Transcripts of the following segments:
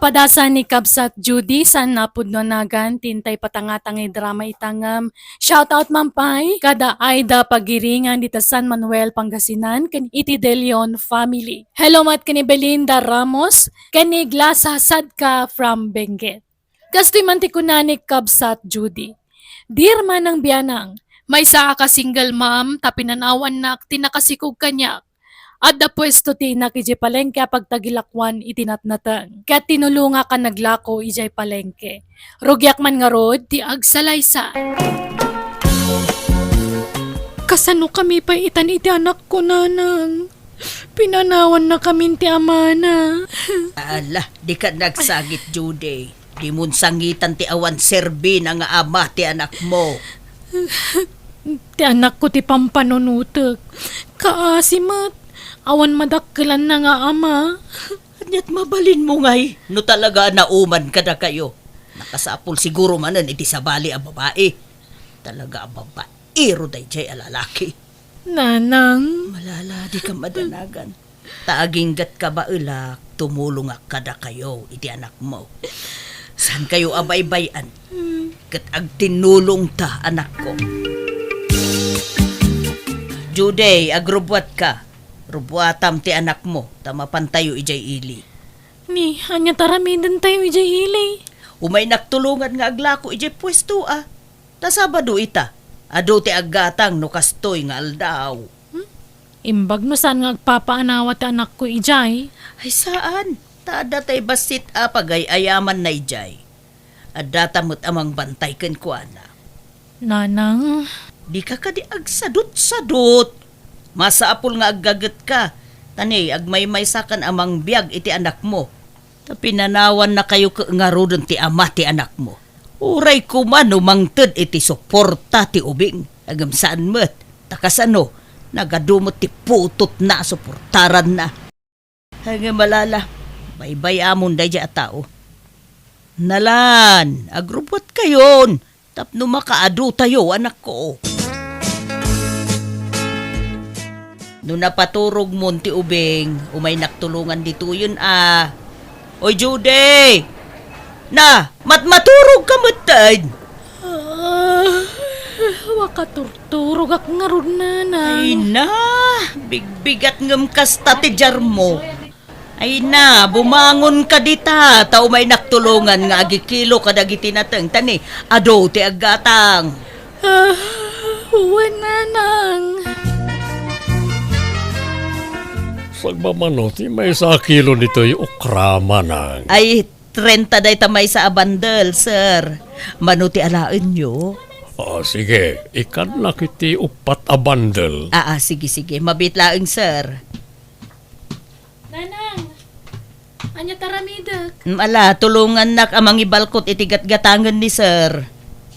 Mapadasan ni Kabsat Judy sa napudnonagan tintay patangatangay drama itangam. Shoutout Mampay kada Aida Pagiringan dita San Manuel Pangasinan ken iti De Leon family. Hello mat kani Belinda Ramos kani Glasa Sadka from Benguet. Gastoy man ti kunani Kabsat Judy. Dear manang biyanang, may saa ka single mom tapinanawan nak tinakasikog kanyak. Adda pwesto ti nakijay palengke pagtagilakwan itinatnatan. Kaya tinulunga ka naglako ijay palengke. Rugyak man nga rod ti agsalaysa. Kasano kami pa itan iti anak ko nanang. Pinanawan na kami ti amana. Ala, di ka nagsagit, Judy. Di mun sangitan ti awan serbi na nga ama ti anak mo. Ti anak ko ti pampanunutek. Kaasimat. Awan madakkelan na nga ama. Anyat mabalin mo ngay, no talaga nauman ka na kayo. Nakasapol siguro manan iti sabali ang babae. Talaga ang babae, roday jay alalaki. Nanang. Malala, di ka madanagan. Taaginggat ka ba ulak, tumulong ka na kayo, iti anak mo. San kayo abay-bayan? Kat agtinulong ta, anak ko. Juday, agrubwat ka. Rubuatam ti anak mo, tamapantayo ijay ili. Ni, anya taramidan tayo ijay ili. Umay naktulungan nga aglako ijay pwesto Tasabado ita, ado ti aggatang no kastoy nga aldaw. Imbag no saan nga agpapaanawa ti anak ko ijay. Ay saan? Tada tay basit pagay ayaman na ijay. Adatamot amang bantay ken kuana. Nanang. Di ka kadi agsadot-sadot. Masaapol nga aggagat ka. Tani, agmay-may sakan amang biyag iti anak mo. Pinanawan na kayo nga rodon ti ama ti anak mo. Uray ko man umangtod iti suporta ti ubing. Agam saan mo't. Takasano, nagadumot ti putot na suportaran na. Hanggang malala, baybay amon day dya tao. Nalan, agrupot kayon. Tapno makaado tayo, anak ko. No napaturog mo ti ubing, umay naktulungan dito yun Oy, Judy! Na, maturog ka matad! Wakaturturog ak nga ron, nanang. Ay na, bigbigat ngam kasta ti jar mo. Ay na, bumangon ka dita, ta umay naktulungan nga agikilo kadagiti nateng tani, ado ti aggatang. Uwan, nanang. Sagmamanot, may sa kilo nito yung okrama nang. Ay, 30 day tamay sa abandel, sir. Manuti alaan nyo. Sige, ikan na kiti upat a bundle. Sige. Mabitlaang, sir. Nanang, anya taramidak. Ala, tulungan nak amang ibalkot itigat-gatangan ni sir.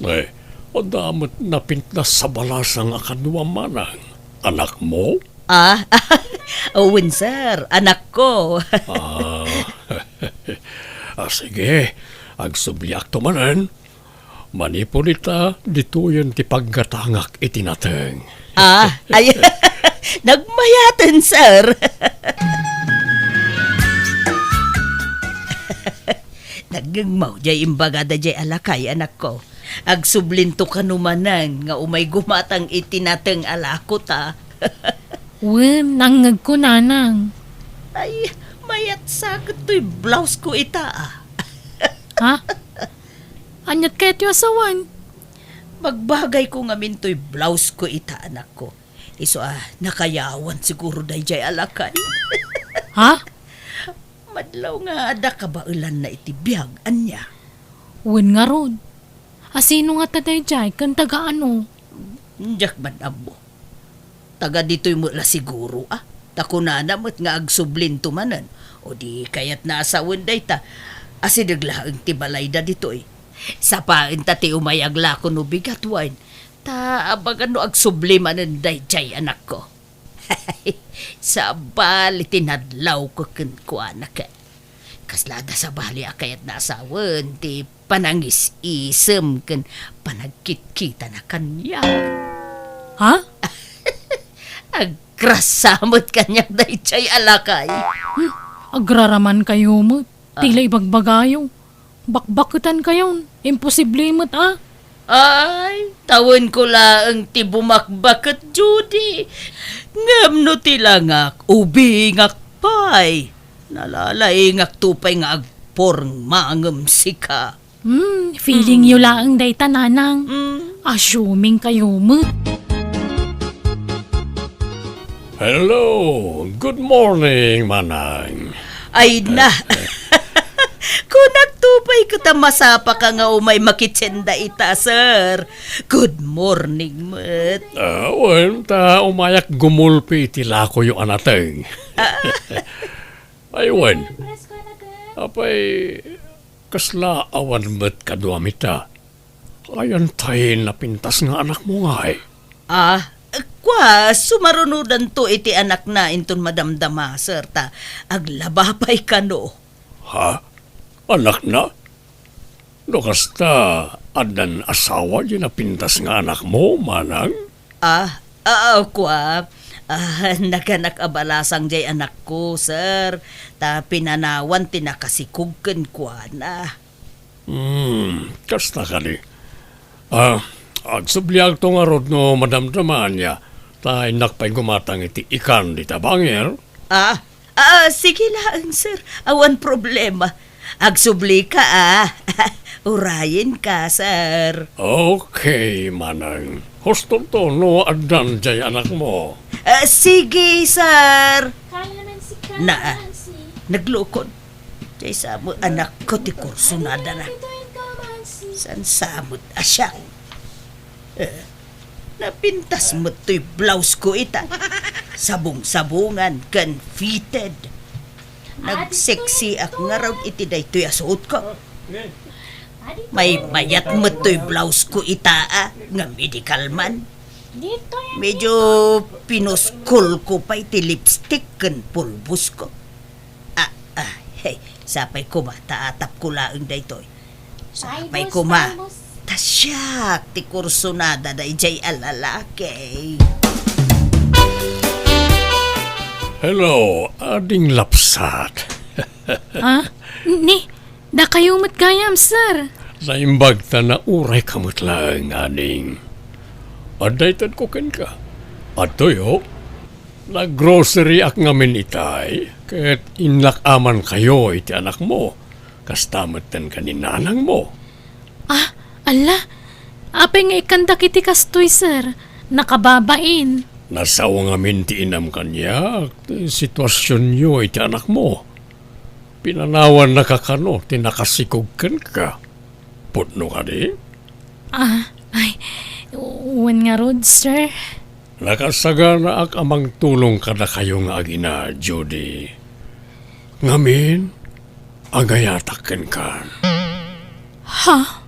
Ay, o damot napintas sa balasang akanwa manang. Anak mo? Owen, sir. Anak ko. Sige, agsubliak to manan. Manipunita, dito yun ti paggatangak itinateng. Ay, nagmayaten, sir. Nagngmaw, jay imbagada jay alakay, anak ko. Agsublinto ka numanan, nga umay gumatang itinateng alako ta. Wen, nangag ko, nanang. Ay, mayat sakit to'y blouse ko ita Ha? Anyat kayo asawan? Magbagay ko nga minto'y blouse ko ita, anak ko. Iso nakayawan siguro day jay alakay. Ha? Madlaw nga ada ka ba ulan na itibiyag, anya? Wen nga ron. Asino nga taday jay, kan taga ano? Diyak man amo. Taga dito'y mula siguro, Takunana mo't nga agsublin tumanan. O di kayat naasawan day ta. Asidaglaang tibalay da dito'y. Sapain ta ti umayagla ko no bigat wine. Ta abagan no agsublimanan day jay, anak ko. Sa bali tinadlaw ko ko anak. Kaslada sa bali akayat naasawan ti panangis isem ken panagkit-kita na kanya. Ha? Agrasamot kanyang day chay alakay. Agraraman kayo mo. Tila ibagbagayo. Bakbakutan kayon. Imposible mo't Ay, tawon ko lang ti bumakbakat, Judy. Ngam no tila ngak, ubi ngak pay. Nalalay ngak tupay nga agporng mangam sika. Feeling yu laang day tananang. Assuming kayo mo't. Hello, good morning, Manang. Ay na. Kung nagtupay ko ta masapa ka nga umay makitsenda ita, sir. Good morning, mat. Ta umayak gumulpi itila ko yung anateng. Ay, wen. Apay, kasla awan met kaduamita. Ayan tayo napintas nga anak mo nga eh. Sumarunudan to iti anak na inton madamdama, sir, ta aglabapay ka no. Ha? Anak na? No kasta, adan asawa di napintas nga anak mo, Manang? Naganak abalasang jay anak ko, sir. Ta pinanawan tinakasikugken kwa na. Kasta ka ni. Agsubliag to nga rod no madamdaman niya. Ta inakpay gumatang iti ikan di tabanger. Sige lang, sir. Awan problema. Agsubli ka, Urayin ka, sir. Okay, Manang. Hostol to no adan jay anak mo. Sige, sir. Kala naman si Naglukod. Jay sa mo anak ko ti kurso na na. San samot asya. Napintas mo to'y blouse ko ita. Sabong-sabungan kan fitted. Nagseksi ak nga raw iti day to'y asuot ko. May mayat mo to'y blouse ko ita nga medical man. Medyo pinuskol ko pa iti lipstick kan pulbus ko. Hey, sapay ko ba taatap ko laang day to'y. Sapay ko ma. Tasyak, ti kurso na daday jay alalaki. Hello, ading lapsat. Da kayo mo't gayam, sir. Naimbag ta na uray kamot lang, aning. Adaytad ko ken ka. Atoyo, nag-grocery ak ngamin itay, ket inlakaman kayo iti anak mo. Kastamatan ka ni nanang mo. Ala, apay nga ikanda kiti kastoy, sir. Nakababain. Nasawa ngamin ti inam kanya, sitwasyon nyo iti anak mo. Pinanawan na kakano, tinakasikugkan ka. Putno ka di? Uwan nga rod, sir. Nakasagana ak amang tulong ka na kayo nga agina, Judy. Ngamin, agayataken ka. Ha?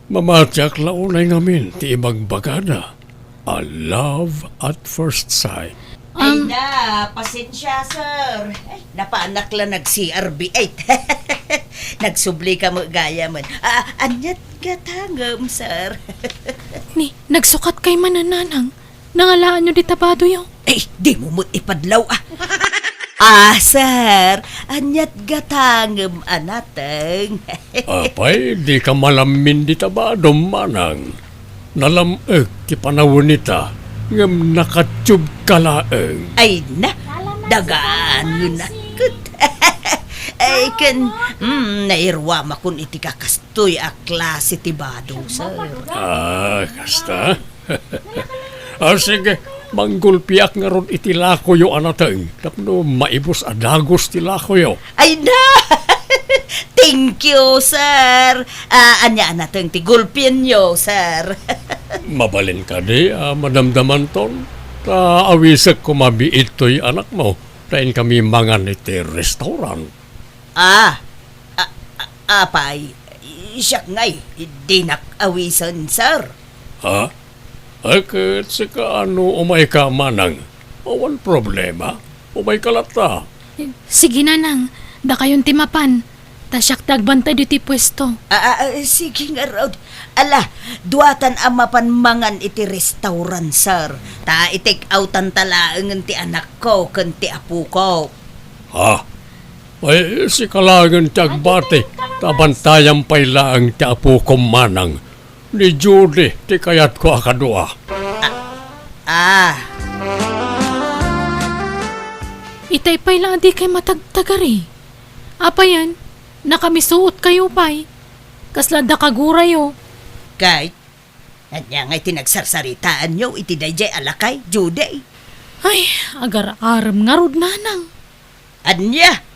Mamatyak launay ngamin ti ibagbagana. A love at first sight. Ay na, pasensya, sir. Napaanak lang nag-CRB8. Nagsubli ka mo gaya man. Anyat ka tangam, sir. Nagsukat kay manananang. Nangalaan nyo di tabado yaw. Di mo mo't ipadlaw, sir. Anyat gatangam anateng. Apay, di ka malamin di tabadom, Manang. Nalameg ti panawon nita, ngam nakatsyub ka laeng. Ay na, dagaan na. Ay kan, nairwa makun iti kakastoy a klase ti bado, sir. Kasta? Sige, manggulpiak nga ron iti lakoyo anateng. Tapno maibos adagos ti lakoyo. Ay na! Thank you, sir. Anya anateng ti gulpin nyo, sir. Mabalin ka di, madamdaman ton. Awisag ko mabiit to'y anak mo. Tayin kami mangan iti restaurant. Apay, siyak ngay, di nak-awisan, sir. Ket sika ano umay ka, Manang. Awan problema. Umay ka lata. Sige nanang, da kayon timapan. Tasyak tagbantay diti pwesto. Sige nga raw. Ala, duwatan amapan mangan iti restaurant, sir. Ta itik outan talaangan ti anak ko kan ti apu ko. Ay, si kalangan tiyag bati, tabantayang pailaang ti apo kong manang. Ni Judy, ti kayat ko akadua. Ah, Itay pa'y lang di kay matagtagari. Apa yan? Nakamisuot kayo pa'y. Kaslada kagurayo. kay, anya nga'y tinagsarsaritaan nyo, iti dayjay alakay, Judy. Ay, agar-aram nga rod nanang. Anya?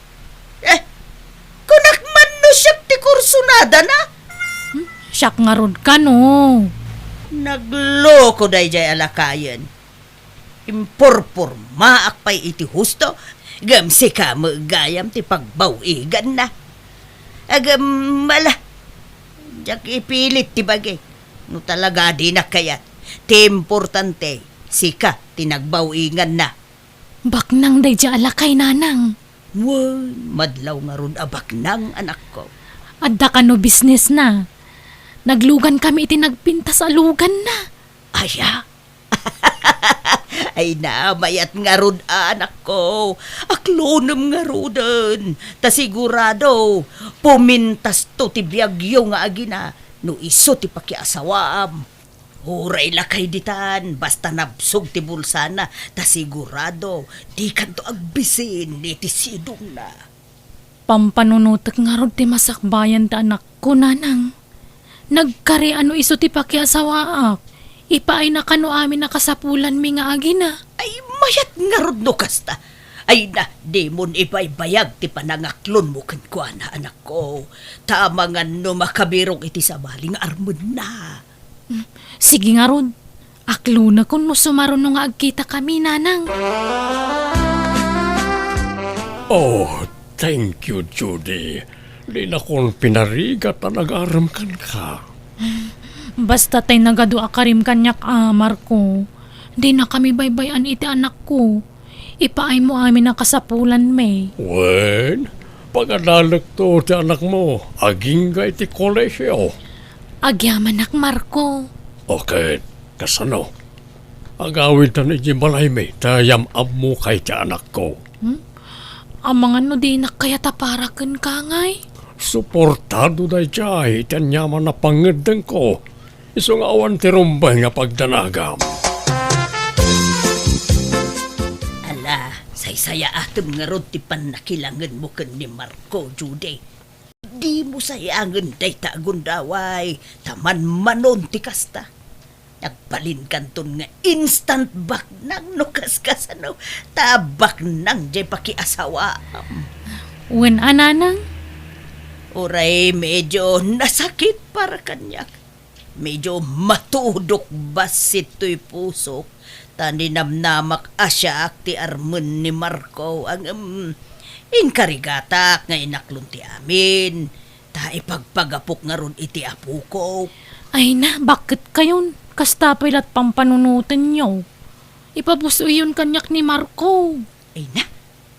Kunak man no siya ti kursunada na. Siyak nga rod ka no. Nagloko dayjay alakayan. Impurpur maakpay iti husto, gamsi ka magayam ti pagbawigan na. Agam mala, jak ipilit ti bagay. No talaga di na kayat, ti importante, sika tinagbawigan na. Baknang day dya alakay nanang. Wow, madlaw nga ron abak ng anak ko. Adda ka no business na. Naglugan kami iti nagpinta sa lugan na. Aya? Ay na, mayat nga rod anak ko. Aklonam nga rodan. Ta sigurado, pumintas to ti biyagyo nga agina. No iso ti pakiasawaam. Huray lakay ditan, basta nabsog ti bulsana. Ta sigurado, di kanto agbisin ni ti sidong na. Pampanunutak nga rod ti masakbayan ta anak ko nanang. Nagkari ano iso ti pakiasawaak. Ipaay na kano amin nakasapulan mi nga agina. Ay mayat nga rod no kasta. Ay na, di mon ipaybayag ti panangaklon mo kankwa na anak ko. Tama nga no makabirong iti sabaling armon na. Sige nga rod. Aklo na kung no sumaron no nga agkita kami nanang. Oh, thank you, Judy. Di na kong pinarigat na nag-aram kan ka. Basta tay nagadua karim kanyak amar ko. Di na kami baybayan iti anak ko. Ipaay mo amin ang kasapulan me. Wen, pagadalag to ti anak mo, aging ga iti kolesyo. Agyaman ak Marco. Okay, kasano? Agawin ta ni Jibalay me, tayam ab mo kay ti anak ko. Ang mga no di na kaya taparakan ka ngay. Suportado na jay, iti anyaman na pangedeng ko. Isong awan ti rumbay nga pagdanagam. Ala, saysaya atom nga rod ti panakilangan mo kan ni Marco, Judy. Di mo sayangan day tagundaway, taman manon ti kasta. Nagbalin kanton nga instant back nang nukas ano, tabak nang jay pakiasawa. Wen ananang? Oray medyo nasakit para kanyak. Medyo matudok basit to'y pusok. Tani namnamak asya ti armen ni Marco ang inkarigatak nga inaklon ti amin. Ta ipagpagapok nga ron iti apo ko. Ay na, bakit kayon? Kasta pilat pampanunutan nyo. Ipabuso yun kanyak ni Marco. Ay na,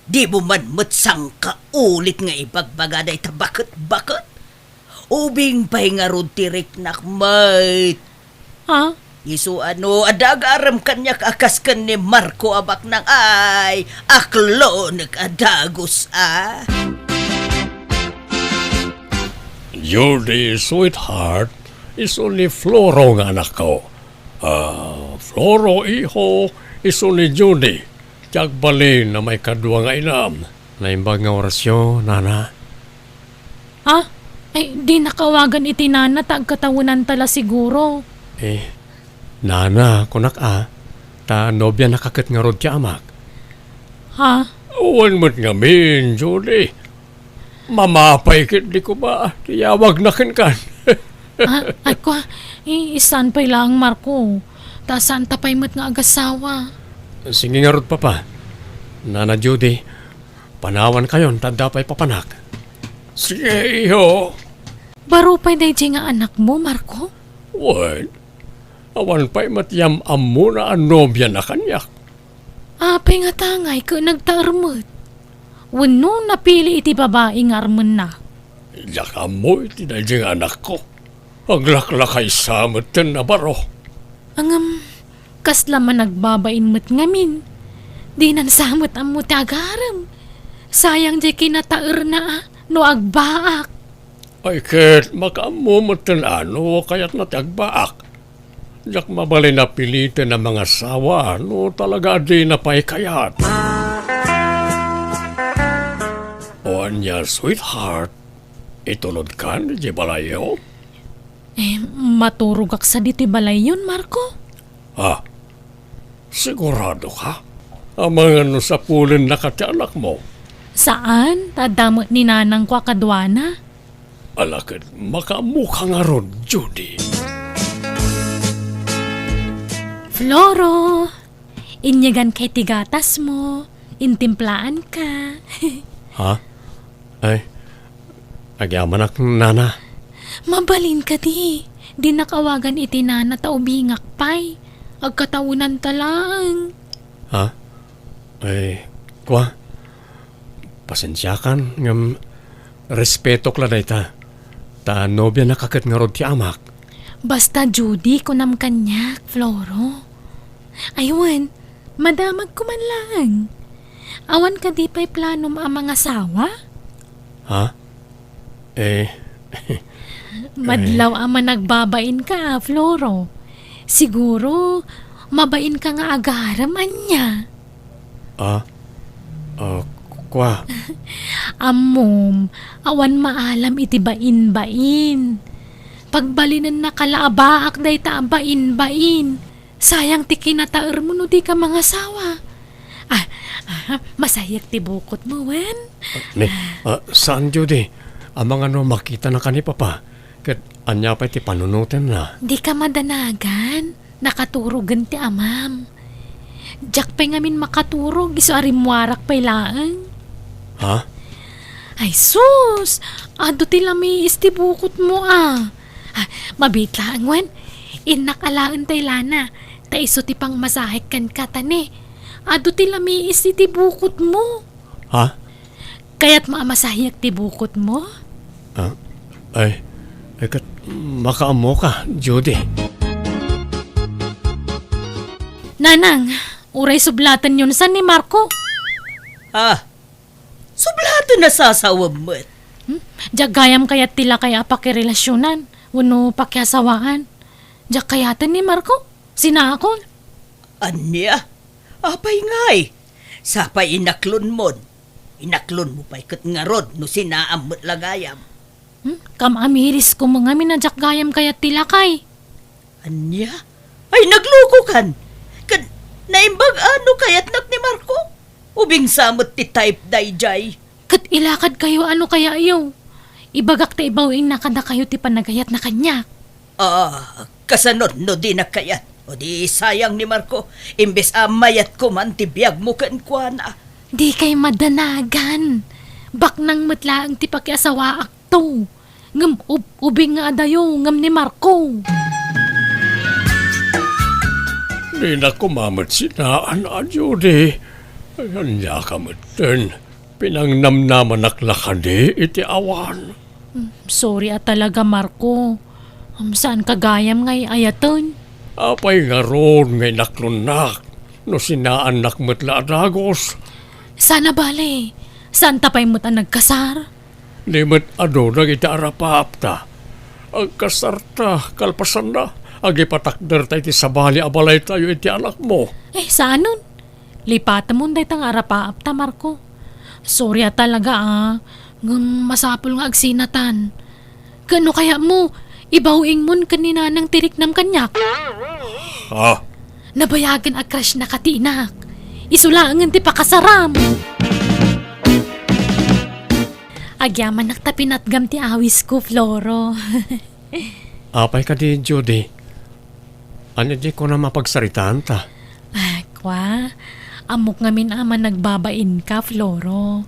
di mo man matsang ka ulit nga ipagbagaday ta bakit? Ubing pa'y nga ron tirik nakmait. Ha? Isu ano, adagaram kanyak akas kan ni Marco abak nang ay, aklo nag-adagos Judy, sweetheart, is only Floro nga anak ko. Floro, iho, is only Judy. Tiyag balin na may kadwa nga inam. Naimbag nga orasyon, nana. Ha? Ay, di nakawagan iti nana tagkatawunan tala siguro. Nana, kunak ta nobya nakakit nga rod ti amak. Ha? Uwan mo't nga min, Judy. Mamapay kit di ko ba, tiyawag na kan. Ay ko, isan pa'y lang Marco. Ta saan tapay mo't nga agasawa. Sige nga rod papa. Nana Judy, panawan kayon, tanda pa'y papanak. Sige, iho. Baro pa'y day nga anak mo, Marco? Wan, awan pa'y matiyam amo na ang nobya na kanyak. Apay nga tangay ka nagtarmot. Wano napili iti babae nga arman na. Yaka mo iti dahil anak ko. Aglaklakay samot ten na baro. Ang kasla man nagbabain mo't ngamin. Di nan samot ang mutagaram. Sayang di kinataer na no agbaak. Ay ket makamumutan ano kaya't natagbaak. Jak mabalay na pilitin ng mga sawa no talaga di na paikayat. O anya, sweetheart, itulod ka di balayo? Maturog ak sa diti balay yun, Marco. Ha? Sigurado ka? Ang mga no sa pulin na katianak mo. Saan? Tadamot ni nanang kwa kadwana? Alakad, makamukha nga ron, Judy. Floro, inyagan kay tigatas mo. Intimplaan ka. Ha? Ay, agyaman ak nana. Mabalin ka di. Di nakawagan iti nana ta ubingak pay. Agkataunan talang. Ha? Ay, kwa? Pasensya kan, ngam respeto kla day ta. Ta nobya nakakat nga rod ti amak. Basta Judy kunam kanyak, Floro. Aywan, madamag ko man lang. Awan ka di pa'y planom ang mga sawa? Ha? Eh, Madlaw ama nagbabain ka, Floro. Siguro, mabain ka nga agaram anya. kwa? Amom, awan maalam iti bain-bain. Pagbalinan na kalaabaak day ta bain-bain. Sayang ti kinataer mo no di ka mga sawa. Masayak ti bukot mo, wen? Saan, Judy? Ang mga no makita na ka ni Papa. Kat anya pa ti panunutin na. Di ka madanagan. Nakaturugan ti amam. Diyak pa ngamin makaturog. Iso arimwarak pa'y laang. Ha? Ay sus! Ado ti lami istibukot mo mabitla ang wan. Inakalaan tay lana. Ta iso ti pang masahik kan katane. Ado ti lami istibukot mo. Ha? Kaya't maamasahiyak ti bukot mo? Ay, kat makaamo ka, Judy. Nanang, uray sublatan yun san ni Marco. Sublado na sasawam mo. Gayam kayat tila kaya pakirelasyonan. Wano pakiasawaan. Diyak kayatan ni Marco. Sinakon. Anya? Apay ngay. Sapay inaklon mo. Inaklon mo pa'y kat nga rod no sinaam mo't lagayam. Kamamiris ko mga minadyak gayam kayat tila kay. Anya? Ay nagluko kan. Kan naimbag ano kayat nak ni Marco? Ubing samot ti type dayjay. Kat ilakad kayo ano kaya ayaw. Ibagak ta ibawing nakada kayo ti panagayat na kanya. Kasanod no di na kayat. O di sayang ni Marco. Imbes mayat ko man ti biyag mo kan kwa na. Di kay madanagan. Bak nang matlaang ti pakiasawa akto. Ngam ubing nga adayo ngam ni Marco. Di na kumamat sinaan, Judy. Ayan niya kamatan. Pinangnamnaman naklakadi iti awan. Sorry talaga Marco. Saan kagayam ngay ayaton? Apay nga ron ngay naklunak. No sinaan nakmatla adagos. Sana bale. Saan tapay mo't ang nagkasar? Limit ado nagita arapapta. Ang kasarta, kalpasan na. Agipatakder tayo iti sabali abalay tayo iti anak mo. Saanon? Lipatan mo day tang arapaap ta, Marco. Sorry talaga masapol nga agsinatan. Kano kaya mo? Ibawing mon kanina ng tirik nam kanyak. Ha? Nabayagan a crush na katinak. Isulangan ti pakasaram. Agyaman naktapinatgam ti awis ko, Floro. Apay ka di, Judy. Ano di ko na mapagsaritaan ta? Kwa, amok ngamin aman nagbabain ka, Floro.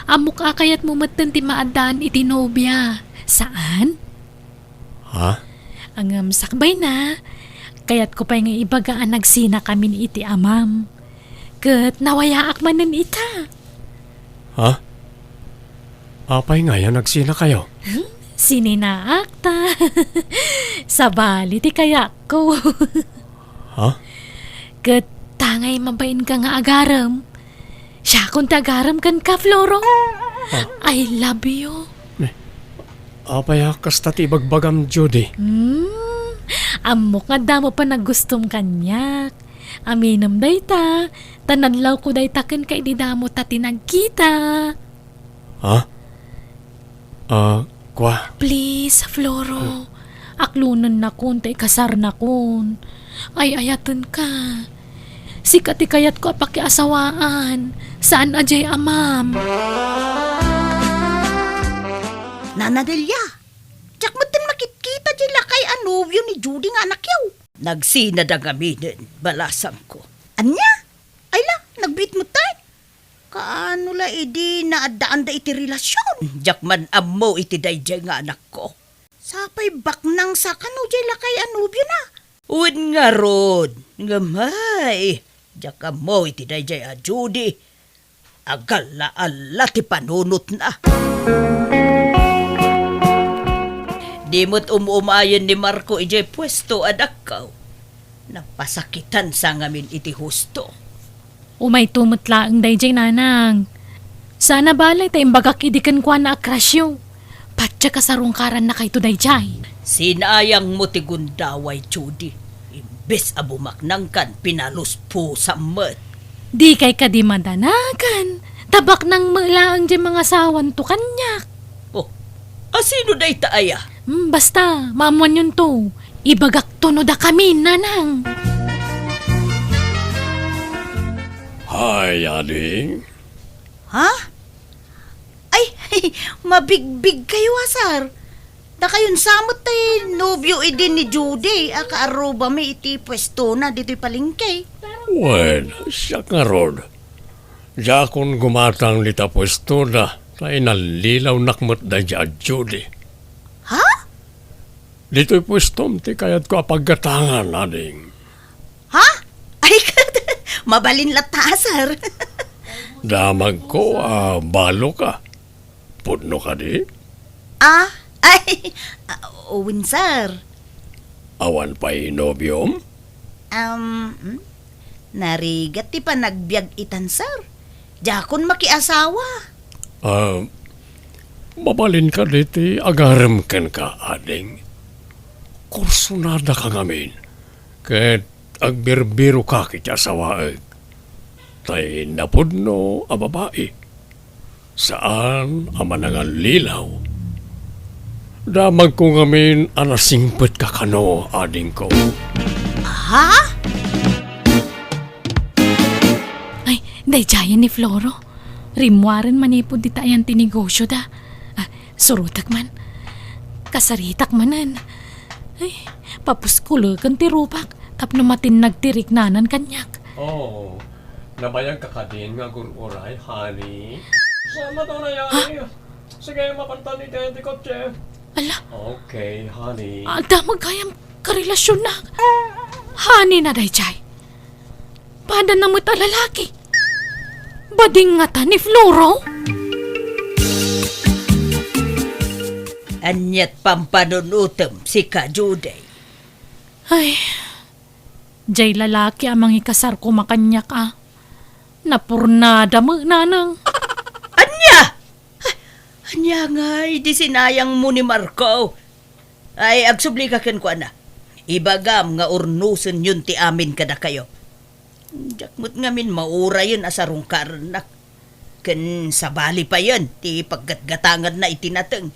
Amok kayat mo matan ti maadaan iti nobya. Saan? Ha? Ang sakbay na. Kaya't ko pa'y nga ibagaan nagsina kami ni iti amam. Kat nawayaak manan ita. Ha? Apay nga yan, nagsina kayo. Sininaak ta. Sabali ti kayak ko. Ha? Kat tangay mabain ka nga agaram. Siya kung tagaram kan ka, Floro. I love you. Apaya kasta ti bagbagam, Judy. Amok nga damo pa nagustom kanyak. Aminom day ta. Tanadlaw ko day taken kay di damo ta tinagkita. Ha? Kwa? Please, Floro. Aklunan na kun, tay kasar na kun. Ay, ayatan ka. Sikat ikayat ko pakiasawaan. Saan ajay amam? Nana Delia, tsak mo din makikita dyan lakay anubyo ni Judy nga anak yaw. Nagsinad ang aminin, balasang ko. Anya? Ay la, nagbit mo tayo. Kaano la idi naadaan da iti relasyon? Jakman amo iti dayjay nga anak ko. Sapay baknang sa kano jay lakay anubyo na. Uwin nga rod, nga may. Jak amo iti dayjay a Judy. Agala-ala ti panunot na. Di mo't umuumayon ni Marco ijay pwesto adakaw. Napasakitan sa ngamin iti husto. Umay tumutlaang dayjay nanang. Sana balay tayong bagakidi kan kwa na akrasyo. Patya kasarungkaran na kay to dayjay. Sinayang mo ti gundaway, Judy. Imbes abumaknang kan pinalos po sa mat. Di kay ka di madanakan. Tabak ng malaang di mga sawan to kanyak. Oh, asino day taaya? Basta, mamuan yun to. Ibagak to no da kami, nanang. Hi, ading. Ha? Ay, mabigbig kayo, asar. Da kayon samot tay nobyo idin ni Judy. Akaaruba may iti pwesto na dito'y palingkay. Well, siya nga rod. Diya akong gumatang lita pwesto na tayo nalilaw nakmat da dya, Judy. Ha? Dito'y pwestom ti kayat ko apaggatangan, ading. Ha? Ay, mabalin latasar. Damag ko, balo ka. Pudno ka di? Ay, Owen, sir. Awan pa'y nobyom? Narigat ti pa nagbiag itan, sir. Jakon makiasawa. Mabalin ka diti, agarem ken ka, ading. Kursunada ka ngamin. Ket agbirbiro ka kitya sawaeg. Tay napudno a babae. Saan ang manangal lilaw? Damag ko ngamin anasingpet ka kano, ading ko. Ha? Ay, dayjayan ni Floro. Rimwaren manipod di tayan tinegosyo da. Surutak man. Kasaritak manan. Ay, papuskulo kan tirupak. Tapno matin nagtirik nanan kanyak. Oh, nabayag ka din nga gururay, honey. Sama to na yan. Sige, mapantan ni Tete Kotse. Ala, Okay, honey. damag kayang karelasyon na. Hani na dayjay. Pada na mo't lalaki. Bading nga ta ni Floro. Anyat pampanunutem si ka Judy. Ay, jay lalaki amang ikasar ko makanyak Napurnada mo, nanang. Anya! Anya nga, di sinayang mo ni Marco. Ay, agsubli ka ken ko na. Ibagam nga urnusen yun ti amin kada kayo. Jakmut ngamin maura yun asarong karanak. Ken sabali pa yun, ti paggatgatangan na itinateng.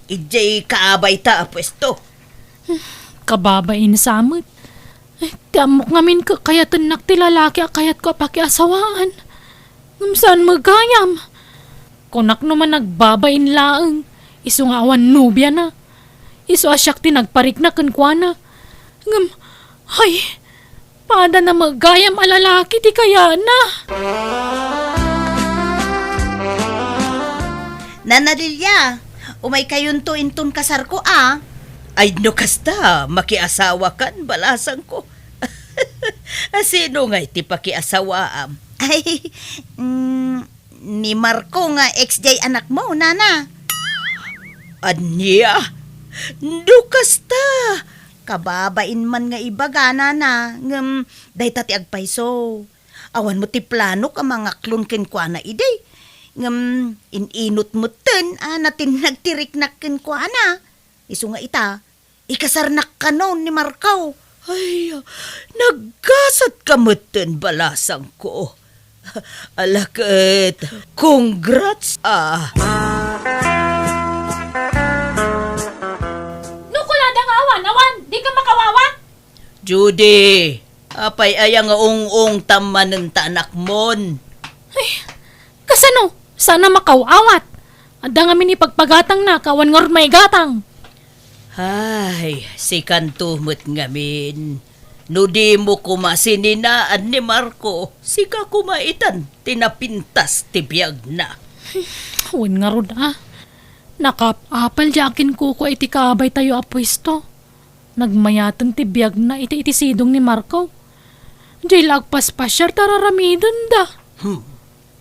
Ijay kaabay ta pwesto. Kababain samot. Tiamok ngamin ka kayatan ti lalaki kayat ko pakiasawaan. Saan magayam? Kunak naman nagbabain laeng. Isu nga awan nubya na. Isu asyak tinagparik na kankwana. Ay, pada na magayam alalaki ti kaya na. Nanadilya, umay kayon to inton kasar ko Ay no kasta, makiasawa kan balasang ko. Sino nga iti pakiasawa Ay, ni Marco nga XJ anak mo, nana. Anya? No kasta. Kababain man nga ibaga, nana. Day tati agpayso. Awan mo ti plano ka mga klon kenkwana iday. Ngam, ininot mo ten, natin nagtirik na kenkwana. Isu nga ita, ikasarnak ka noon ni Markaw. Ay, naggasat ka mo ten balasang ko. Alakit, congrats Nukuladang awan, di ka makawawa? Judy, apay ayang ung taman ng tanak mon. Kasano? Sana makawawat. Ada nga mini pagpagatang na, kawan ngor may gatang. Ay, si kantumot ngamin. No di mo kumasininaan ni Marco, sika kumaitan, tinapintas tibiyag na. Huwin nga rod Nakapapal di akin kuko iti kabay tayo apwesto. Nagmayatan ti biyag na iti sidong ni Marco. Di lagpas pa siya tararamidon da.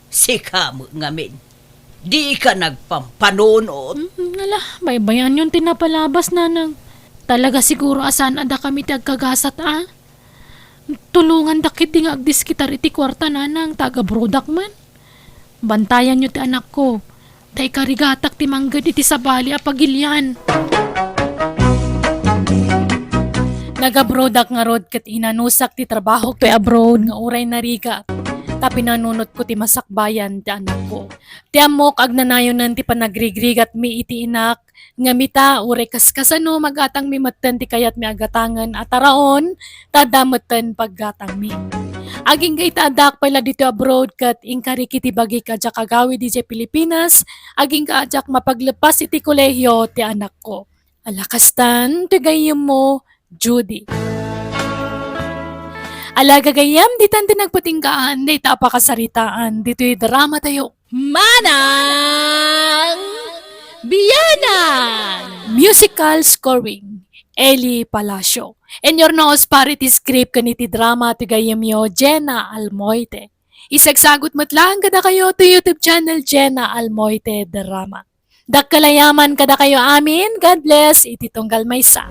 Sika mo ngamin. Di ka nagpampanood. Nala, baybayan yung tinapalabas nanang. Talaga siguro asan ada kami tagkagasat Tulungan dakit di nga agdiskitar iti kwarta nanang taga-brodak man. Bantayan nyo ti anak ko. Day karigatak ti manggad iti sabali apagilyan. Naga-brodak nga rod kat inanusak ti trabaho to abroad nga uray na riga. Tapi nanunot ko ti masakbayan ti anak ko. Ti amok agnanayon ti panagrigrigat mi iti inak. Nga mita uray kaskasano magatang mi matten ti kayat mi agatangan at araon tadametten paggatang mi. Aging gay tadak pala dito abroad kat ingkari kiti bagi kadyak kagawi di Pilipinas. Aging kaadyak mapaglepas iti kolehiyo ti anak ko. Alakastan ti gayem mo Judy. Alaga gayam, di tanti nagpatinggaan, di tapakasaritaan, dito'y drama tayo. Manang Biyanan! Musical scoring, Eli Palacio. And your nose parity script kaniti drama ti gayam yo, Jenna Almoite. Isagsagot matlang kada kayo to YouTube channel Jenna Almoite Drama. Dakkalayaman kada kayo amin, God bless, iti tunggal maysa.